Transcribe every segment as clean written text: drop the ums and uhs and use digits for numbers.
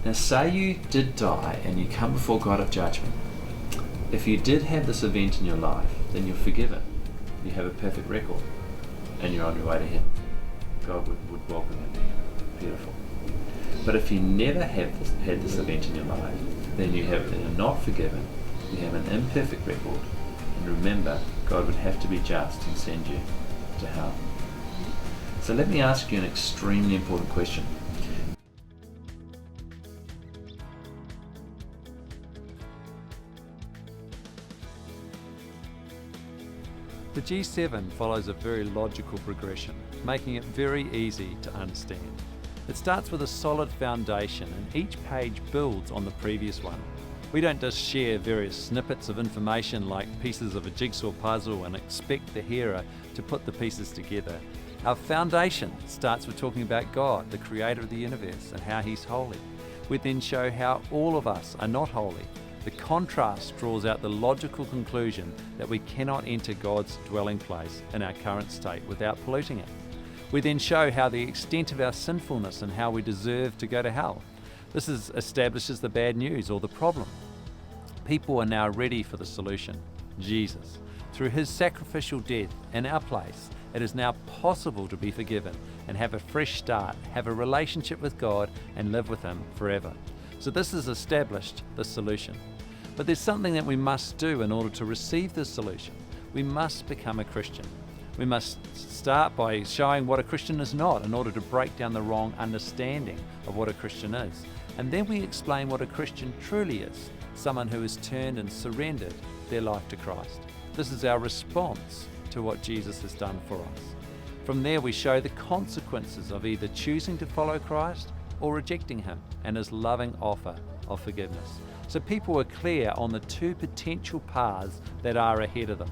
Now say you did die and you come before God of judgment. If you did have this event in your life, then you're forgiven. You have a perfect record and you're on your way to heaven. God would welcome you there. Beautiful. But if you never had this event in your life, then you're not forgiven, you have an imperfect record, and remember, God would have to be just and send you to hell. So let me ask you an extremely important question. The G7 follows a very logical progression, making it very easy to understand. It starts with a solid foundation and each page builds on the previous one. We don't just share various snippets of information like pieces of a jigsaw puzzle and expect the hearer to put the pieces together. Our foundation starts with talking about God, the creator of the universe, and how He's holy. We then show how all of us are not holy. The contrast draws out the logical conclusion that we cannot enter God's dwelling place in our current state without polluting it. We then show how the extent of our sinfulness and how we deserve to go to hell. This establishes the bad news or the problem. People are now ready for the solution, Jesus. Through His sacrificial death in our place, it is now possible to be forgiven and have a fresh start, have a relationship with God and live with Him forever. So this has established the solution. But there's something that we must do in order to receive this solution. We must become a Christian. We must start by showing what a Christian is not in order to break down the wrong understanding of what a Christian is. And then we explain what a Christian truly is, someone who has turned and surrendered their life to Christ. This is our response to what Jesus has done for us. From there we show the consequences of either choosing to follow Christ or rejecting Him and His loving offer of forgiveness. So people are clear on the two potential paths that are ahead of them.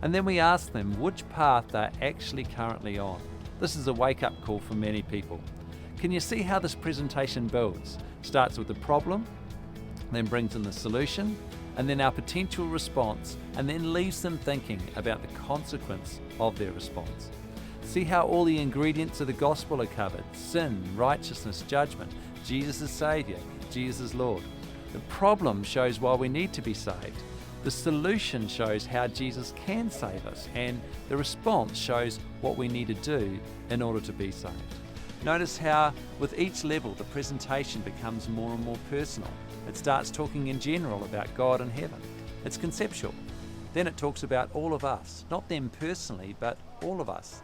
And then we ask them which path they're actually currently on. This is a wake-up call for many people. Can you see how this presentation builds? Starts with the problem, then brings in the solution, and then our potential response, and then leaves them thinking about the consequence of their response. See how all the ingredients of the gospel are covered: sin, righteousness, judgment, Jesus is Saviour, Jesus is Lord. The problem shows why we need to be saved. The solution shows how Jesus can save us, and the response shows what we need to do in order to be saved. Notice how with each level the presentation becomes more and more personal. It starts talking in general about God and heaven. It's conceptual. Then it talks about all of us, not them personally, but all of us.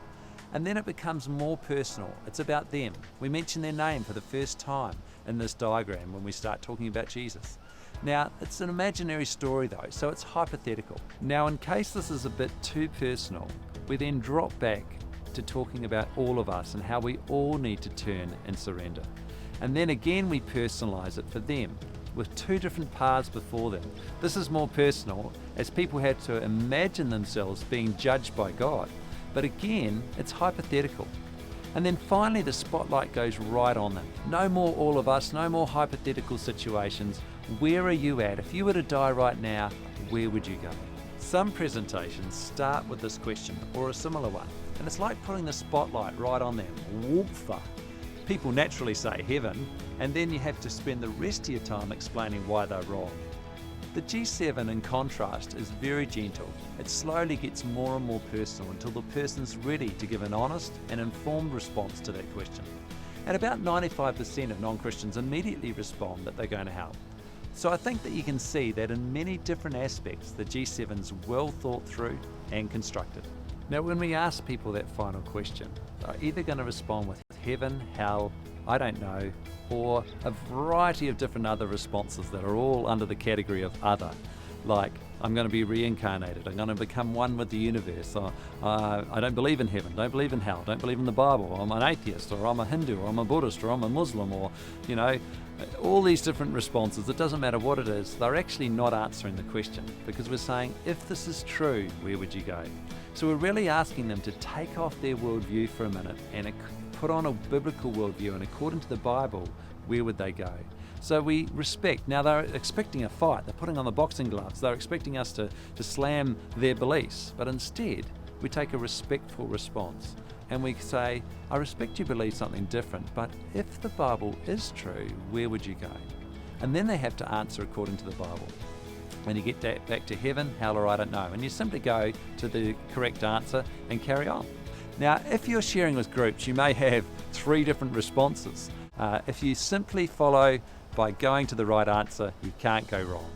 And then it becomes more personal. It's about them. We mention their name for the first time in this diagram when we start talking about Jesus. Now, it's an imaginary story though, so it's hypothetical. Now, in case this is a bit too personal, we then drop back to talking about all of us and how we all need to turn and surrender. And then again we personalize it for them with two different paths before them. This is more personal as people had to imagine themselves being judged by God. But again, it's hypothetical. And then finally the spotlight goes right on them. No more all of us, no more hypothetical situations. Where are you at? If you were to die right now, where would you go? Some presentations start with this question or a similar one, and it's like putting the spotlight right on them. Whoopfa. People naturally say heaven, and then you have to spend the rest of your time explaining why they're wrong. The G7 in contrast is very gentle. It slowly gets more and more personal until the person's ready to give an honest and informed response to that question. And about 95% of non-Christians immediately respond that they're going to hell. So I think that you can see that in many different aspects, the G7's well thought through and constructed. Now, when we ask people that final question, they're either going to respond with heaven, hell, I don't know, or a variety of different other responses that are all under the category of other, like I'm going to be reincarnated, I'm going to become one with the universe, or I don't believe in heaven, don't believe in hell, don't believe in the Bible, or I'm an atheist, or I'm a Hindu, or I'm a Buddhist, or I'm a Muslim, or all these different responses. It doesn't matter what it is, they're actually not answering the question, because we're saying, if this is true, where would you go? So we're really asking them to take off their worldview for a minute and put on a biblical worldview, and according to the Bible, where would they go? So we respect. Now they're expecting a fight, they're putting on the boxing gloves, they're expecting us to slam their beliefs, but instead we take a respectful response. and we say, I respect you believe something different, but if the Bible is true, where would you go? And then they have to answer according to the Bible. When you get back to heaven, hell or I don't know. And you simply go to the correct answer and carry on. Now, if you're sharing with groups, you may have 3 different responses. If you simply follow by going to the right answer, you can't go wrong.